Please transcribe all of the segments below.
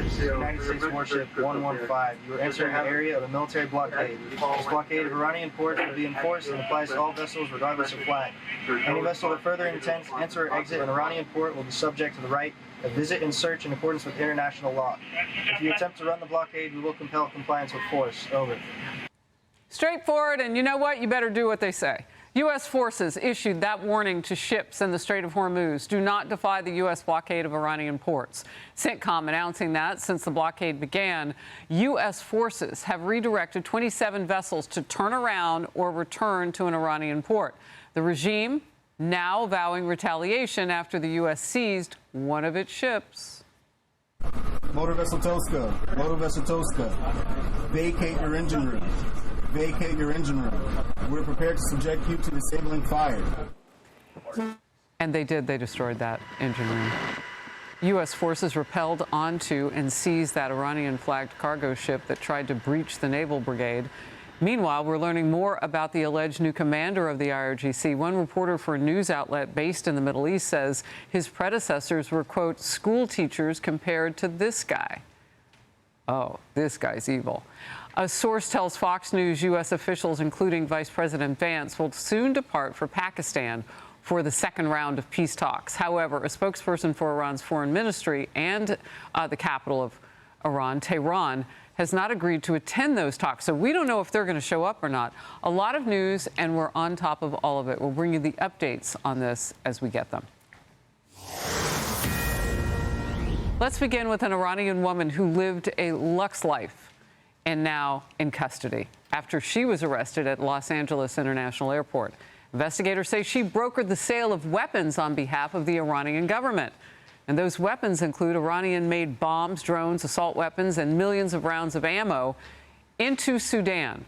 United States warship 115. You are entering the area of a military blockade. This blockade of Iranian ports will be enforced and applies to all vessels regardless of flag. Any vessel that further intends to enter or exit an Iranian port will be subject to the right of visit and search in accordance with international law. If you attempt to run the blockade, we will compel compliance with force. Over. Straightforward, and you know what? You better do what they say. U.S. forces issued that warning to ships in the Strait of Hormuz. Do not defy the U.S. blockade of Iranian ports. CENTCOM announcing that since the blockade began, U.S. forces have redirected 27 vessels to turn around or return to an Iranian port. The regime now vowing retaliation after the U.S. seized one of its ships. Motor Vessel Tosca, vacate your engine room. Vacate your engine room. We're prepared to subject you to disabling fire. And they did. They destroyed that engine room. U.S. forces repelled onto and seized that Iranian-flagged cargo ship that tried to breach the naval brigade. Meanwhile, we're learning more about the alleged new commander of the IRGC. One reporter for a news outlet based in the Middle East says his predecessors were, quote, school teachers compared to this guy. Oh, this guy's evil. A source tells Fox News U.S. officials, including Vice President Vance, will soon depart for Pakistan for the second round of peace talks. However, a spokesperson for Iran's foreign ministry and the capital of Iran, Tehran, has not agreed to attend those talks. So we don't know if they're going to show up or not. A lot of news, and we're on top of all of it. We'll bring you the updates on this as we get them. Let's begin with an Iranian woman who lived a luxe life and now in custody after she was arrested at Los Angeles International Airport. Investigators say she brokered the sale of weapons on behalf of the Iranian government. And those weapons include Iranian-made bombs, drones, assault weapons, and millions of rounds of ammo into Sudan.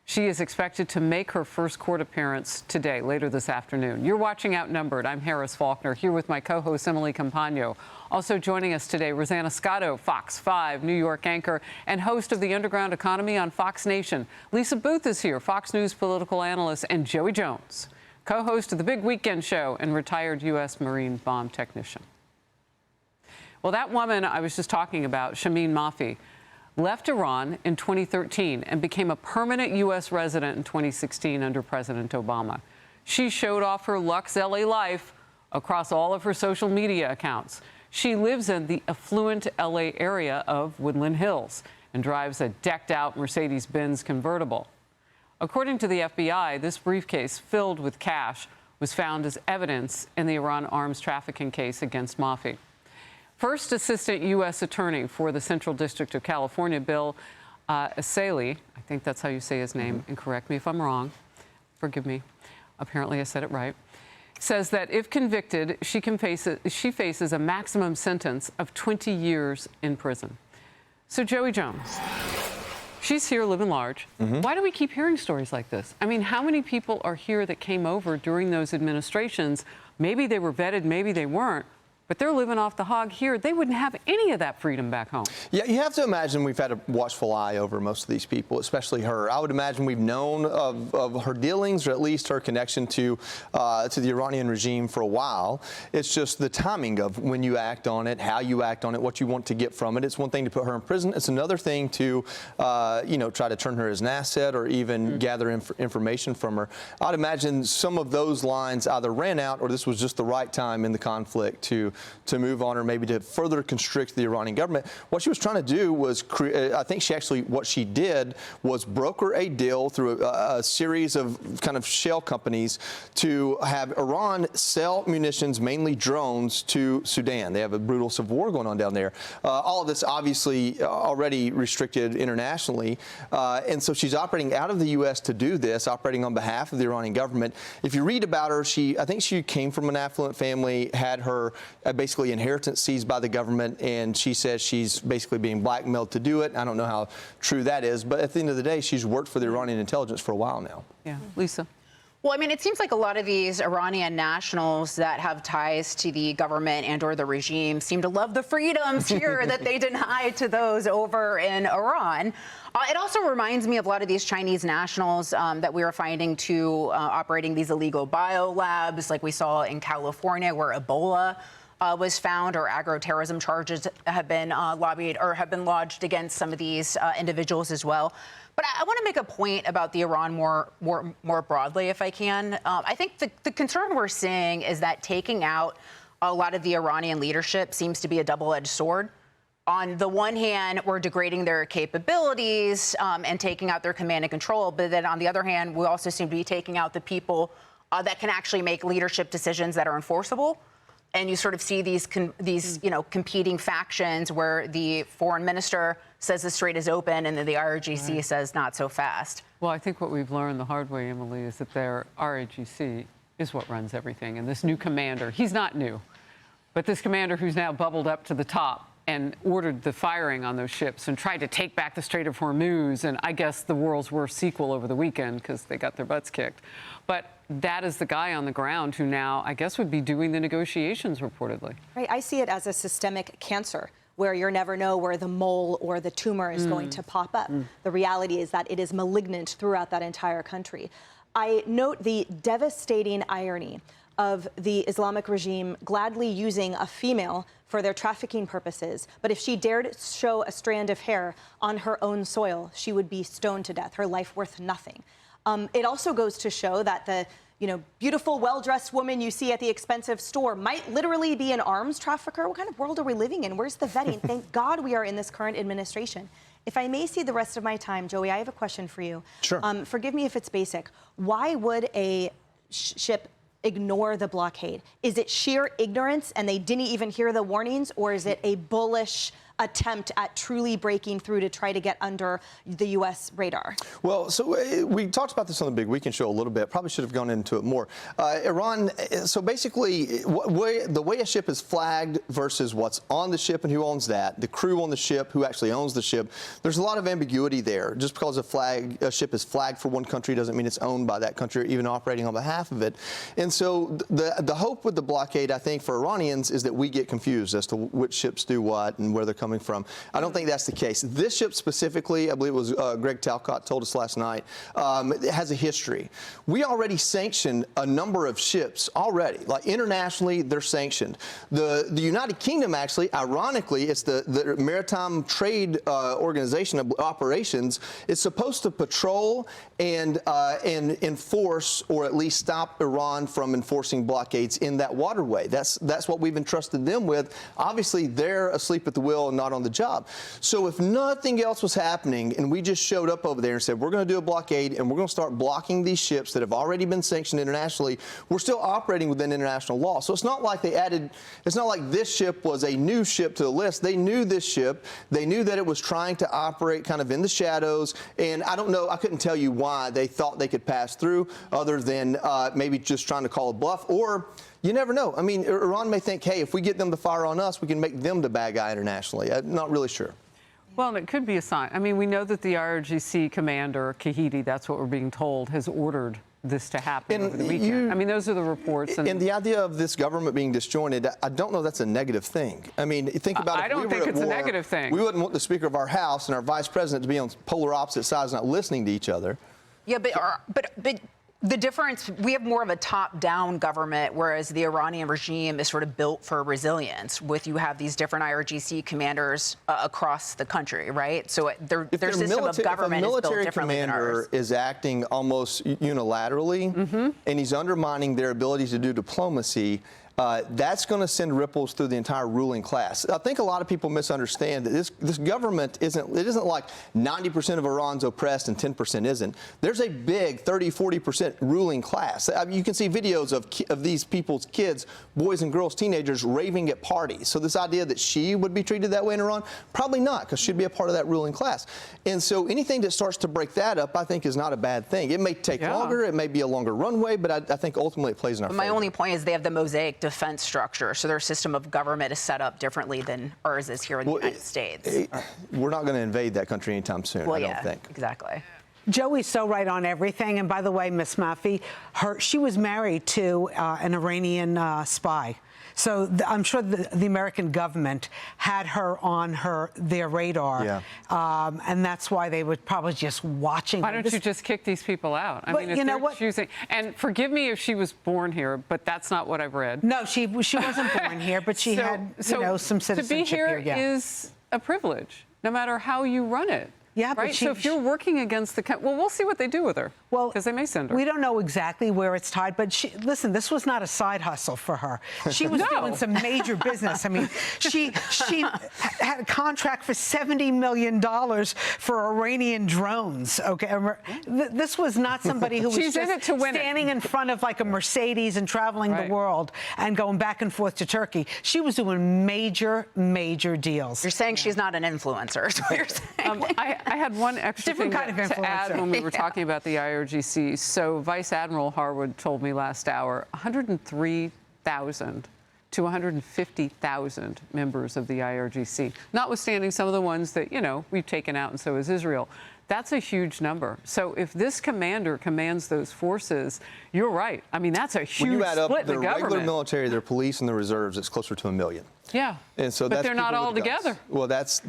She is expected to make her first court appearance today, later this afternoon. You're watching Outnumbered. I'm Harris Faulkner, here with my co-host Emily Campagno. Also joining us today, Rosanna Scotto, Fox 5 New York anchor and host of The Underground Economy on Fox Nation. Lisa Booth is here, Fox News political analyst, and Joey Jones, co-host of The Big Weekend Show and retired U.S. Marine bomb technician. Well, that woman I was just talking about, Shameen Mafi, left Iran in 2013 and became a permanent U.S. resident in 2016 under President Obama. She showed off her luxe L.A. life across all of her social media accounts. She lives in the affluent L.A. area of Woodland Hills and drives a decked-out Mercedes-Benz convertible. According to the FBI, this briefcase filled with cash was found as evidence in the Iran arms trafficking case against Mafi. First Assistant U.S. Attorney for the Central District of California, Bill Asali, I think that's how you say his name, and correct me if I'm wrong, forgive me, apparently I said it right, says that if convicted, she faces a maximum sentence of 20 years in prison. So Joey Jones, she's here living large. Why do we keep hearing stories like this? I mean, how many people are here that came over during those administrations? Maybe they were vetted, maybe they weren't. But they're living off the hog here. They wouldn't have any of that freedom back home. Yeah, you have to imagine we've had a watchful eye over most of these people, especially her. I would imagine we've known of her dealings, or at least her connection to the Iranian regime for a while. It's just the timing of when you act on it, how you act on it, what you want to get from it. It's one thing to put her in prison. It's another thing to, try to turn her as an asset or even gather information from her. I'd imagine some of those lines either ran out or this was just the right time in the conflict to move on, or maybe to further constrict the Iranian government. What she was trying to do was I think what she did was broker a deal through a series of kind of shell companies to have Iran sell munitions, mainly drones, to Sudan. They have a brutal civil war going on down there. All of this obviously already restricted internationally. And so she's operating out of the U.S. to do this, operating on behalf of the Iranian government. If you read about her, I think she came from an affluent family, had her basically inheritance seized by the government, and she says she's basically being blackmailed to do it. I don't know how true that is, but at the end of the day, she's worked for the Iranian intelligence for a while now. Yeah. Lisa? Well, I mean, it seems like a lot of these Iranian nationals that have ties to the government and or the regime seem to love the freedoms here that they deny to those over in Iran. It also reminds me of a lot of these Chinese nationals that we were finding operating these illegal biolabs, like we saw in California, where Ebola was found, or agro-terrorism charges have been lobbied or have been lodged against some of these individuals as well. But I want to make a point about the Iran more broadly, if I can. I think the concern we're seeing is that taking out a lot of the Iranian leadership seems to be a double-edged sword. On the one hand, we're degrading their capabilities and taking out their command and control. But then on the other hand, we also seem to be taking out the people that can actually make leadership decisions that are enforceable. And you sort of see these competing factions where the foreign minister says the strait is open and then the ROGC says not so fast. Well, I think what we've learned the hard way, Emily, is that their ROGC is what runs everything. And this new commander, he's not new, but this commander who's now bubbled up to the top and ordered the firing on those ships and tried to take back the Strait of Hormuz, and I guess the world's worst sequel over the weekend because they got their butts kicked. But that is the guy on the ground who now, I guess, would be doing the negotiations, reportedly. Right. I see it as a systemic cancer where you never know where the mole or the tumor is going to pop up. The reality is that it is malignant throughout that entire country. I note the devastating irony of the Islamic regime gladly using a female for their trafficking purposes. But if she dared show a strand of hair on her own soil, she would be stoned to death, her life worth nothing. It also goes to show that the beautiful, well-dressed woman you see at the expensive store might literally be an arms trafficker. What kind of world are we living in? Where's the vetting? Thank God we are in this current administration. If I may see the rest of my time, Joey, I have a question for you. Sure. Forgive me if it's basic. Why would a ship ignore the blockade? Is it sheer ignorance and they didn't even hear the warnings, or is it a bullish attempt at truly breaking through to try to get under the U.S. radar? Well, so we talked about this on the Big Weekend show a little bit. Probably should have gone into it more. Iran, so basically, the way a ship is flagged versus what's on the ship and who owns that, the crew on the ship, who actually owns the ship, there's a lot of ambiguity there. Just because a ship is flagged for one country doesn't mean it's owned by that country or even operating on behalf of it. And so the hope with the blockade, I think, for Iranians is that we get confused as to which ships do what and where they're coming from. I don't think that's the case. This ship specifically, I believe it was Greg Talcott told us last night, it has a history. We already sanctioned a number of ships already. Like internationally, they're sanctioned. The United Kingdom, actually, ironically, it's the Maritime Trade Organization of Operations, is supposed to patrol and enforce, or at least stop Iran from enforcing blockades in that waterway. That's what we've entrusted them with. Obviously, they're asleep at the wheel and not on the job. So if nothing else was happening and we just showed up over there and said, we're going to do a blockade and we're going to start blocking these ships that have already been sanctioned internationally, we're still operating within international law. So it's not like it's not like this ship was a new ship to the list. They knew this ship. They knew that it was trying to operate kind of in the shadows. And I don't know, I couldn't tell you why they thought they could pass through, other than maybe just trying to call a bluff, or you never know. I mean, Iran may think, hey, if we get them to fire on us, we can make them the bad guy internationally. I'm not really sure. Well, and it could be a sign. I mean, we know that the ROGC commander, Kahidi, that's what we're being told, has ordered this to happen over the weekend. I mean, those are the reports. And the idea of this government being disjointed, I don't know that's a negative thing. I mean, think about it. I don't think it's a negative thing. We wouldn't want the Speaker of our House and our Vice President to be on polar opposite sides, not listening to each other. Yeah, but the difference, we have more of a top-down government, whereas the Iranian regime is sort of built for resilience. You have these different IRGC commanders across the country, right? So their system of government is built differently than ours. If a military commander is acting almost unilaterally, and he's undermining their ability to do diplomacy, that's going to send ripples through the entire ruling class. I think a lot of people misunderstand that this government isn't like 90% of Iran's oppressed and 10% isn't. There's a big 30-40% ruling class. I mean, you can see videos of these people's kids, boys and girls, teenagers, raving at parties. So this idea that she would be treated that way in Iran, probably not, because she'd be a part of that ruling class. And so anything that starts to break that up, I think, is not a bad thing. It may take longer, it may be a longer runway, but I think ultimately it plays in our favor. My only point is they have the mosaic defense structure, so their system of government is set up differently than ours is here in the United States. We're not going to invade that country anytime soon, I don't think. Exactly. Joey's so right on everything. And by the way, Miss Maffei, she was married to an Iranian spy. So I'm sure the American government had her on their radar. Yeah. And that's why they were probably just watching. Why don't you just kick these people out? I mean, if you know they're what? choosing, and forgive me if she was born here, but that's not what I've read. No, she wasn't born here, but she had, some citizenship to be here yeah. is a privilege, no matter how you run it. Yeah, but right. So if you're working against well, we'll see what they do with her. Well, because they may send her. We don't know exactly where it's tied, but listen, this was not a side hustle for her. She was doing some major business. I mean, she had a contract for $70 million for Iranian drones. Okay, this was not somebody who was She's just in it to win standing in front of like a Mercedes and traveling the world and going back and forth to Turkey. She was doing major deals. You're saying she's not an influencer, is what you're saying. I had one extra Different thing kind of to add when we were talking about the IRGC. So Vice Admiral Harwood told me last hour, 103,000 to 150,000 members of the IRGC, notwithstanding some of the ones that, we've taken out, and so is Israel. That's a huge number. So if this commander commands those forces, you're right. I mean, that's a huge when you add up split in the the government. regular military, their police, and the reserves, it's closer to 1 million. Yeah. And so but they're not all together. Well, that's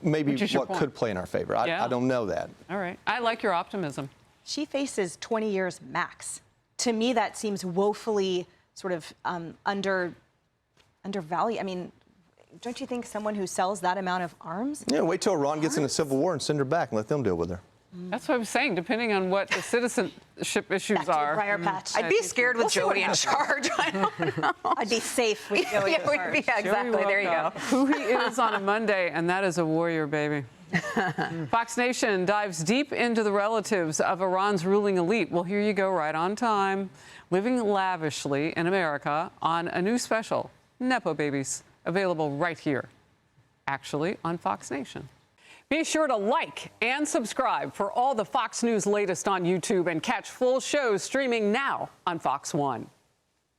maybe what could play in our favor. I don't know that. All right. I like your optimism. She faces 20 years max. To me, that seems woefully sort of undervalued. I mean, don't you think someone who sells that amount of arms? Yeah, wait till Iran gets in a civil war and send her back and let them deal with her. That's what I'm saying. Depending on what the citizenship issues are. I'd be scared with Joey in charge. I don't know. I'd be safe with Joey in charge. Exactly. There you go. Who he is on a Monday, and that is a warrior, baby. Fox Nation dives deep into the relatives of Iran's ruling elite. Well, here you go, right on time. Living lavishly in America on a new special, Nepo Babies, available right here, actually on Fox Nation. Be sure to like and subscribe for all the Fox News latest on YouTube and catch full shows streaming now on Fox One.